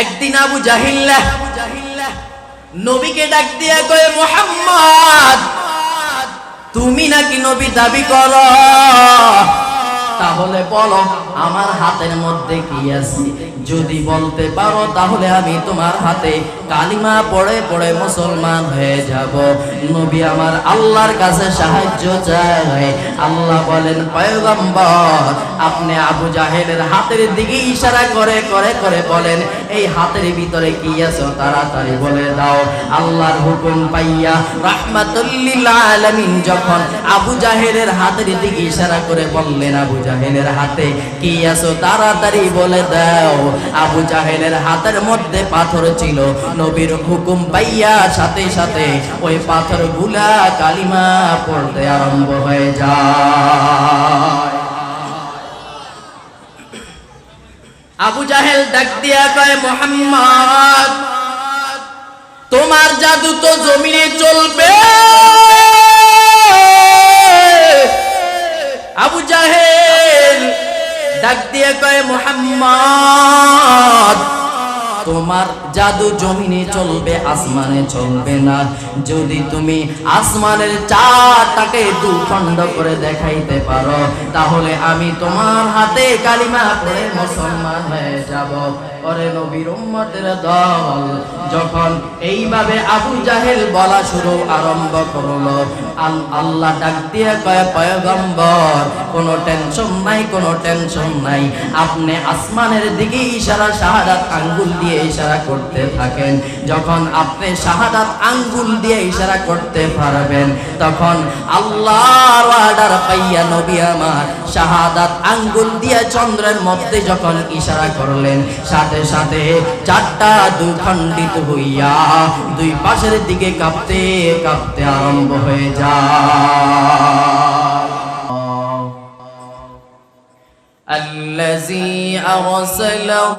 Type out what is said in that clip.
একদিন আবু জাহিল নবীকে ডাক দিয়া কয়, মুহাম্মদ তুমি নাকি নবী দাবি করো, তাহলে বলো আমার হাতের মধ্যে কি আছে? যদি বলতে পারো তাহলে আমি তোমার হাতে কালিমা পড়ে পড়ে মুসলমান হয়ে যাব। নবী আমার আল্লাহর কাছে সাহায্য চায়। আল্লাহ বলেন, পয়গম্বর আপনি আবু জাহেলের হাতের দিকে ইশারা করে করে করে বলেন, এই হাতের ভিতরে কি আছে তাড়াতাড়ি বলে দাও। আল্লাহর হুকুম পাইয়া রাহমাতুল লিল আলামিন যখন আবু জাহেলের হাতের দিকে ইশারা করে বললেন, আবু জাহেলের হাতে কি আছে তাড়াতাড়ি বলে দাও। আবু জাহেলের হাতের মধ্যে পাথর ছিল। নবীর হুকুম পাইয়া সাথে সাথে ওই পাথরগুলা কালিমা পড়তে আরম্ভ হয়ে যায়। আবু জাহেল ডাক দিয়া কয়, মুহাম্মদ তোমার জাদু তো জমিনে চলবে। আবু জাহেল ডাক দিয়ে কয়, মুহাম্মদ তোমার জাদু জমিনে চলবে, আসমানে চলবে না। যদি তুমি আসমানের চারটাকে দুখণ্ড করে দেখাইতে পারো তাহলে আমি তোমার হাতে কালিমা পড়ে মুসলমান হয়ে যাব। ওরে নবীর উম্মতের দল, যখন এইভাবে আবু জাহেল বলা শুরু আরম্ভ করলো, আল্লাহ ডাক দিয়ে কয়, পয়গম্বর কোনো টেনশন নাই, কোনো টেনশন নাই। আপনি আসমানের দিকে ইশারা শাহাদাত আঙ্গুল দিয়ে ইশারা করতে থাকেন। যখন আপনি শাহাদাত আঙ্গুল দিয়ে ইশারা করতে পারবেন তখন আল্লাহর অর্ডার পাইয়া নবী আমার শাহাদাত আঙ্গুল দিয়ে চন্দ্রের মধ্যে যখন ইশারা করলেন, সাথে সাথে চারটা দুখণ্ডিত হইয়া দুই পাশের দিকে কাঁপতে কাঁপতে আরম্ভ হয়ে যায়। الذي أرسل